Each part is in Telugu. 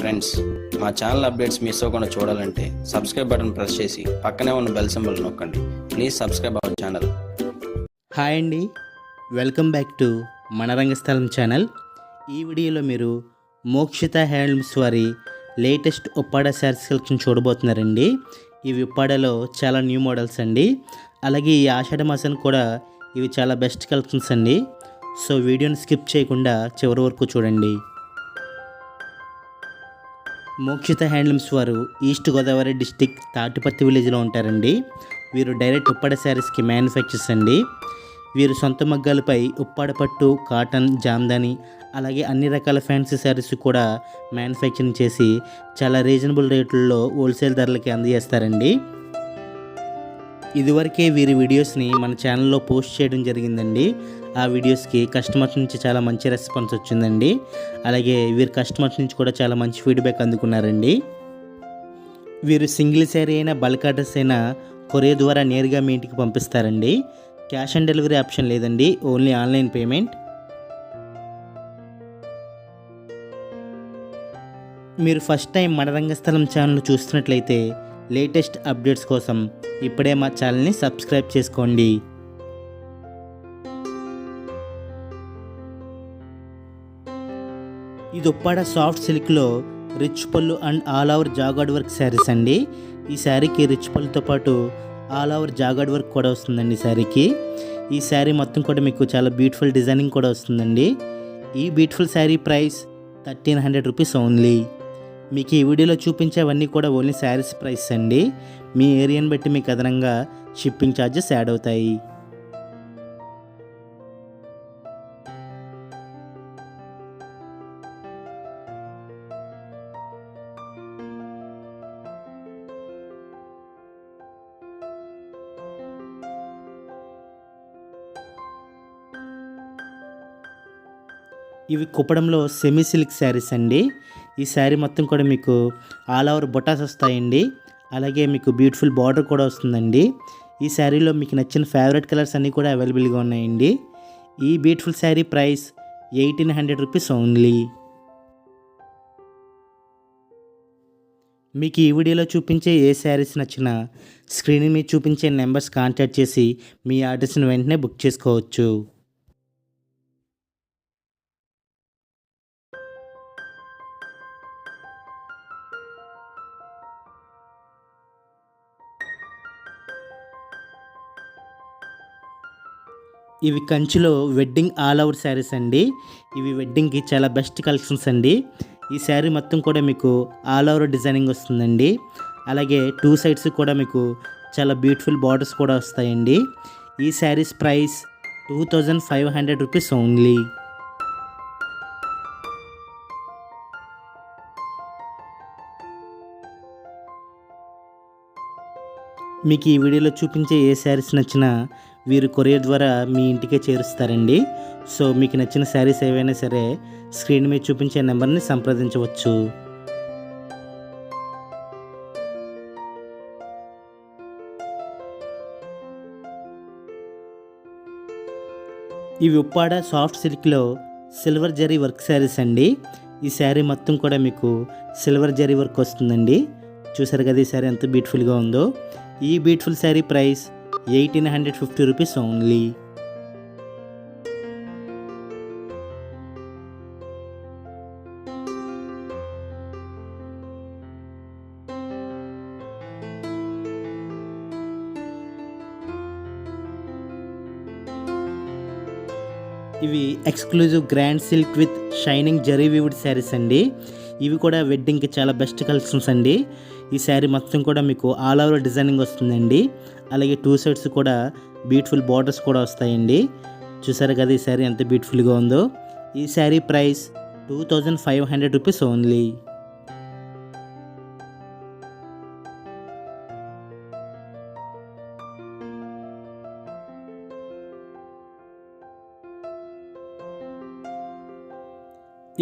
ఫ్రెండ్స్, మా ఛానల్ అప్డేట్స్ మిస్ అవ్వకుండా చూడాలంటే సబ్స్క్రైబ్ బటన్ ప్రెస్ చేసి పక్కనే ఉన్న బెల్ సింబల్ నొక్కండి. Please subscribe our channel. Hi అండి, వెల్కమ్ బ్యాక్ టు మన రంగస్థలం ఛానల్. ఈ వీడియోలో మీరు మోక్షిత హ్యాండ్లూమ్స్ వారి లేటెస్ట్ ఉప్పాడ శారీస్ కలెక్షన్ చూడబోతున్నారండి. ఇవి ఉప్పాడలో చాలా న్యూ మోడల్స్ అండి. అలాగే ఈ ఆషాఢ మాసానికి కూడా ఇవి చాలా బెస్ట్ కలెక్షన్స్ అండి. సో వీడియోని స్కిప్ చేయకుండా చివరి వరకు చూడండి. మోక్షిత హ్యాండ్లూమ్స్ వారు ఈస్ట్ గోదావరి డిస్టిక్ తాటిపత్తి విలేజ్లో ఉంటారండి. వీరు డైరెక్ట్ ఉప్పాడ శారీస్కి మ్యానుఫ్యాక్చర్స్ అండి. వీరు సొంత మగ్గాలపై ఉప్పాడ పట్టు, కాటన్, జామ్దాని అలాగే అన్ని రకాల ఫ్యాన్సీ శారీస్ కూడా మ్యానుఫ్యాక్చరింగ్ చేసి చాలా రీజనబుల్ రేట్లలో హోల్సేల్ ధరలకి అందజేస్తారండి. ఇదివరకే వీరి వీడియోస్ని మన ఛానల్లో పోస్ట్ చేయడం జరిగిందండి. ఆ వీడియోస్కి కస్టమర్స్ నుంచి చాలా మంచి రెస్పాన్స్ వచ్చిందండి. అలాగే వీరి కస్టమర్స్ నుంచి కూడా చాలా మంచి ఫీడ్బ్యాక్ అందుకున్నారండి. వీరు సింగిల్ శారీ అయినా బల్క్ ఆర్డర్స్ అయినా కొరియర్ ద్వారా నేరుగా మీ ఇంటికి పంపిస్తారండి. క్యాష్ ఆన్ డెలివరీ ఆప్షన్ లేదండి, ఓన్లీ ఆన్లైన్ పేమెంట్. మీరు ఫస్ట్ టైం మన రంగస్థలం ఛానల్ చూస్తున్నట్లయితే లేటెస్ట్ అప్డేట్స్ కోసం ఇప్పుడే మా ఛానల్ని సబ్స్క్రైబ్ చేసుకోండి. ఇది ఉప్పాడ సాఫ్ట్ సిల్క్లో rich pallu and all over jacquard work sarees అండి. ఈ శారీకి రిచ్ పళ్ళుతో పాటు ఆల్ ఓవర్ జాగార్డ్ వర్క్ కూడా వస్తుందండి. శారీకి ఈ శారీ మొత్తం కూడా మీకు చాలా బ్యూటిఫుల్ డిజైనింగ్ కూడా వస్తుందండి. ఈ beautiful saree price 1300 rupees only. మీకు ఈ వీడియోలో చూపించేవన్నీ కూడా ఓన్లీ శారీస్ ప్రైస్ అండి. మీ ఏరియాని బట్టి మీకు అదనంగా షిప్పింగ్ ఛార్జెస్ యాడ్ అవుతాయి. ఇవి కుప్పడంలో సెమీ సిల్క్ శారీస్ అండి. ఈ శారీ మొత్తం కూడా మీకు ఆల్ ఓవర్ బొటాస్ వస్తాయండి. అలాగే మీకు బ్యూటిఫుల్ బార్డర్ కూడా వస్తుందండి. ఈ శారీలో మీకు నచ్చిన ఫేవరెట్ కలర్స్ అన్నీ కూడా అవైలబుల్గా ఉన్నాయండి. ఈ beautiful saree price 1800 rupees only. మీకు ఈ వీడియోలో చూపించే ఏ శారీస్ నచ్చినా స్క్రీన్ మీద చూపించే నెంబర్స్ కాంటాక్ట్ చేసి మీ ఆర్డర్స్ని వెంటనే బుక్ చేసుకోవచ్చు. ఇవి కంచిలో వెడ్డింగ్ ఆల్ ఓవర్ శారీస్ అండి. ఇవి వెడ్డింగ్కి చాలా బెస్ట్ కలెక్షన్స్ అండి. ఈ శారీ మొత్తం కూడా మీకు ఆల్ ఓవర్ డిజైనింగ్ వస్తుందండి. అలాగే 2 సైడ్స్ కూడా మీకు చాలా బ్యూటిఫుల్ బార్డర్స్ కూడా వస్తాయండి. ఈ శారీస్ ప్రైస్ 2500 రూపీస్ ఓన్లీ. మీకు ఈ వీడియోలో చూపించే ఏ శారీస్ నచ్చినా వీరు కొరియర్ ద్వారా మీ ఇంటికే చేరుస్తారండి. సో మీకు నచ్చిన శారీస్ ఏవైనా సరే స్క్రీన్ మీద చూపించే నెంబర్ని సంప్రదించవచ్చు. ఇవి ఉప్పాడ సాఫ్ట్ సిల్క్లో సిల్వర్ జరీ వర్క్ శారీస్ అండి. ఈ శారీ మొత్తం కూడా మీకు సిల్వర్ జరీ వర్క్ వస్తుందండి. చూసారు కదా ఈ శారీ ఎంత బ్యూటిఫుల్గా ఉందో. ఈ beautiful saree price 1850 rupees only. ఇవి exclusive grand silk with shining zari weaved sarees అండి. ఇవి కూడా వెడ్డింగ్కి చాలా బెస్ట్ కలెక్షన్స్ అండి. ఈ శారీ మొత్తం కూడా మీకు ఆల్ ఓవర్ డిజైనింగ్ వస్తుందండి. అలాగే 2 సైడ్స్ కూడా బ్యూటిఫుల్ బార్డర్స్ కూడా వస్తాయండి. చూసారు కదా ఈ శారీ ఎంత బ్యూటిఫుల్గా ఉందో. ఈ శారీ ప్రైస్ 2500 రూపీస్ ఓన్లీ.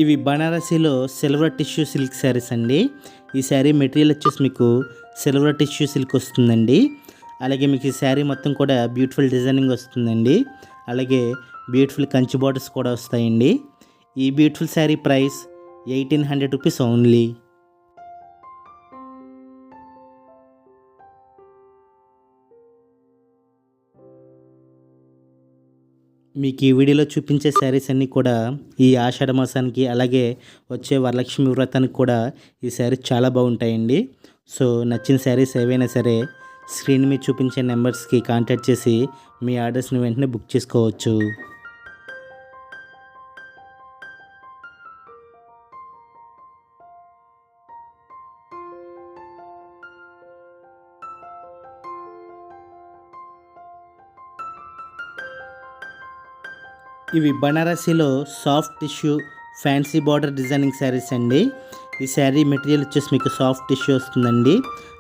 ఇవి బనారసీలో సిల్వర్ టిష్యూ సిల్క్ శారీస్ అండి. ఈ శారీ మెటీరియల్ వచ్చేసి మీకు సిల్వర్ టిష్యూ సిల్క్ వస్తుందండి. అలాగే మీకు ఈ శారీ మొత్తం కూడా బ్యూటిఫుల్ డిజైనింగ్ వస్తుందండి. అలాగే బ్యూటిఫుల్ కంచి బార్డర్స్ కూడా వస్తాయండి. ఈ beautiful saree price 1800 rupees only. మీకు ఈ వీడియోలో చూపించే శారీస్ అన్నీ కూడా ఈ ఆషాఢ మాసానికి అలాగే వచ్చే వరలక్ష్మి వ్రతానికి కూడా ఈ శారీస్ చాలా బాగుంటాయండి. సో నచ్చిన శారీస్ ఏవైనా సరే స్క్రీన్ మీద చూపించే నెంబర్స్కి కాంటాక్ట్ చేసి మీ ఆర్డర్స్ని వెంటనే బుక్ చేసుకోవచ్చు. ఇవి బనారసీలో soft tissue fancy border designing sarees అండి. ఈ శారీ మెటీరియల్ వచ్చేసి మీకు సాఫ్ట్ టిష్యూ వస్తుందండి,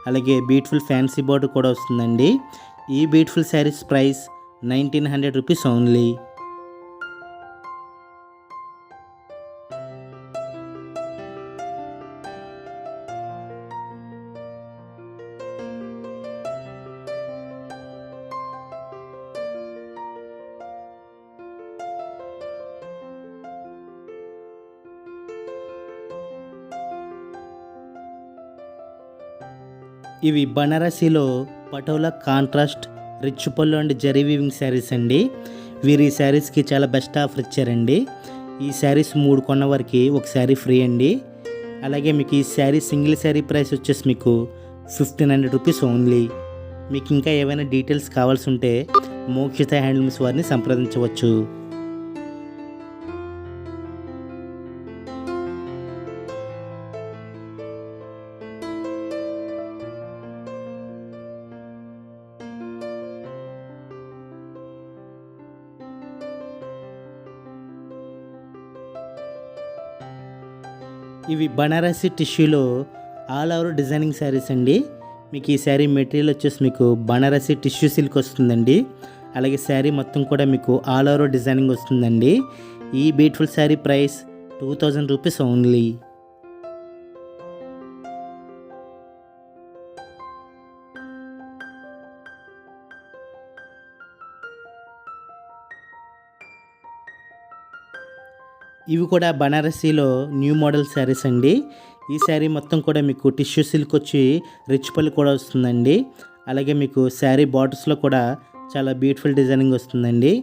అలాగే బ్యూటిఫుల్ ఫ్యాన్సీ బార్డర్ కూడా వస్తుందండి. ఈ beautiful saris price 1900 rupees only. ఇవి బనారసీలో patola contrast rich pallu and zari weaving saris అండి. వీరు ఈ శారీస్కి చాలా బెస్ట్ ఆఫర్ ఇచ్చారండి. ఈ శారీస్ 3 కొన్న వారికి ఒక శారీ ఫ్రీ అండి. అలాగే మీకు ఈ శారీ సింగిల్ శారీ ప్రైస్ వచ్చేసి మీకు 1500 రూపీస్ ఓన్లీ. మీకు ఇంకా ఏమైనా డీటెయిల్స్ కావాల్సి ఉంటే మోక్షిత హ్యాండ్లూమ్స్ వారిని సంప్రదించవచ్చు. ఇవి బనారసి టిష్యూలో ఆల్ ఓవర్ డిజైనింగ్ శారీస్ అండి. మీకు ఈ శారీ మెటీరియల్ వచ్చేసి మీకు బనారసి టిష్యూ సిల్క్ వస్తుందండి, అలాగే శారీ మొత్తం కూడా మీకు ఆల్ ఓవర్ డిజైనింగ్ వస్తుందండి. ఈ beautiful saree price 2000 rupees only. ఇవి కూడా బనారసీలో న్యూ మోడల్ శారీస్ అండి. ఈ శారీ మొత్తం కూడా మీకు టిష్యూ సిల్క్ వచ్చి రిచ్ పళ్ళు కూడా వస్తుందండి, అలాగే మీకు శారీ బార్డర్స్లో కూడా చాలా బ్యూటిఫుల్ డిజైనింగ్ వస్తుందండి.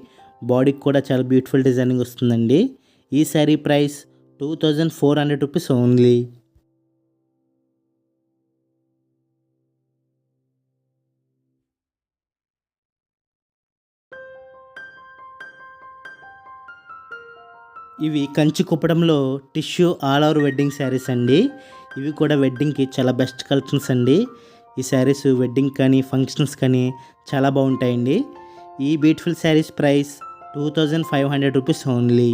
బాడీకి కూడా చాలా బ్యూటిఫుల్ డిజైనింగ్ వస్తుందండి. ఈ శారీ ప్రైస్ 2400 రూపీస్ ఓన్లీ. ఇవి కంచి కుప్పడంలో tissue all over wedding sarees అండి. ఇవి కూడా వెడ్డింగ్కి చాలా బెస్ట్ కలెక్షన్స్ అండి. ఈ శారీస్ వెడ్డింగ్ కానీ ఫంక్షన్స్ కానీ చాలా బాగుంటాయండి. ఈ beautiful saris price 2500 rupees only.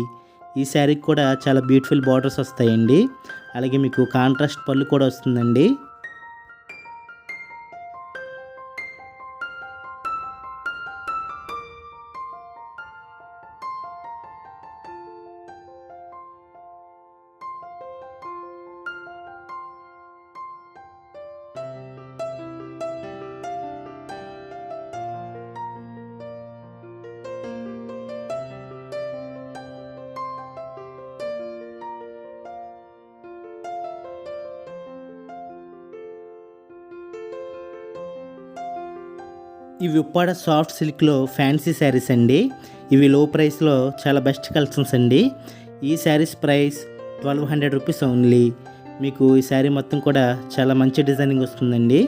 ఈ శారీకి కూడా చాలా బ్యూటిఫుల్ బార్డర్స్ వస్తాయండి, అలాగే మీకు కాంట్రాస్ట్ పళ్ళు కూడా వస్తుందండి. ఇవి ఉప్పాడ సాఫ్ట్ సిల్క్లో ఫ్యాన్సీ శారీస్ అండి. ఇవి లో ప్రైస్లో చాలా బెస్ట్ కలెక్షన్స్ అండి. ఈ శారీస్ ప్రైస్ 1200 రూపీస్ ఓన్లీ. మీకు ఈ శారీ మొత్తం కూడా చాలా మంచి డిజైనింగ్ వస్తుందండి,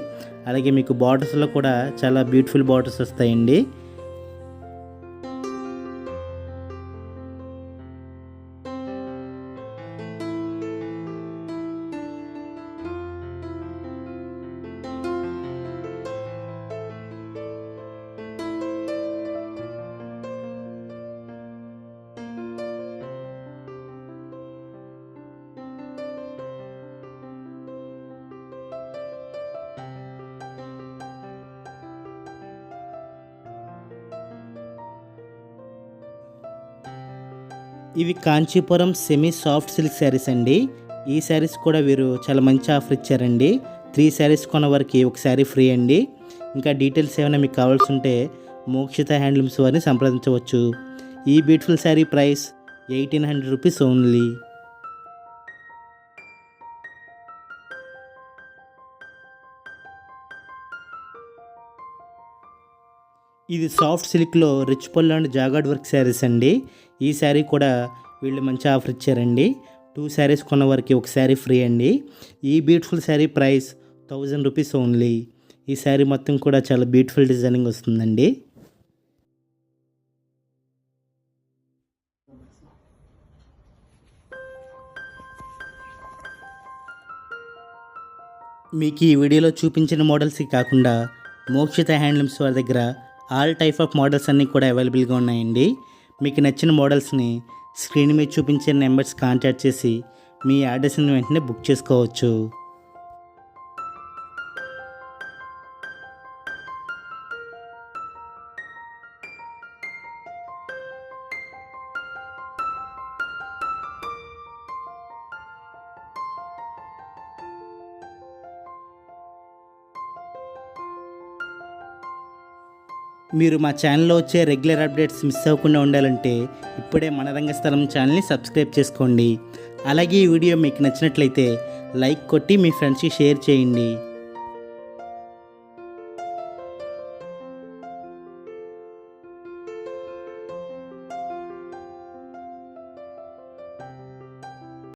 అలాగే మీకు బార్డర్స్లో కూడా చాలా బ్యూటిఫుల్ బార్డర్స్ వస్తాయండి. ఇవి Kanchipuram semi soft silk saris అండి. ఈ శారీస్ కూడా వీరు చాలా మంచి ఆఫర్ ఇచ్చారండి. 3 శారీస్ కొన్న వారికి ఒక శారీ ఫ్రీ అండి. ఇంకా డీటెయిల్స్ ఏమైనా మీకు కావాల్సి ఉంటే మోక్షిత హ్యాండ్లూమ్స్ వారిని సంప్రదించవచ్చు. ఈ beautiful saree price 1800 rupees only. ఇది సాఫ్ట్ సిల్క్లో rich pallu and జాగార్డ్ work sarees అండి. ఈ శారీ కూడా వీళ్ళు మంచి ఆఫర్ ఇచ్చారండి. 2 శారీస్ కొన్న వారికి ఒక శారీ ఫ్రీ అండి. ఈ beautiful saree price 1000 rupees only. ఈ శారీ మొత్తం కూడా చాలా బ్యూటిఫుల్ డిజైనింగ్ వస్తుందండి. మీకు ఈ వీడియోలో చూపించిన మోడల్స్కి కాకుండా మోక్షిత హ్యాండ్లూమ్స్ వారి దగ్గర ఆల్ టైప్ ఆఫ్ మోడల్స్ అన్నీ కూడా అవైలబుల్గా ఉన్నాయండి. మీకు నచ్చిన మోడల్స్ని స్క్రీన్ మీద చూపించే నెంబర్స్ కాంటాక్ట్ చేసి మీ ఆర్డర్స్ని వెంటనే బుక్ చేసుకోవచ్చు. మీరు మా ఛానల్లో వచ్చే రెగ్యులర్ అప్డేట్స్ మిస్ అవ్వకుండా ఉండాలంటే ఇప్పుడే మన రంగస్థలం ఛానల్ని సబ్స్క్రైబ్ చేసుకోండి. అలాగే ఈ వీడియో మీకు నచ్చినట్లయితే లైక్ కొట్టి మీ ఫ్రెండ్స్కి షేర్ చేయండి.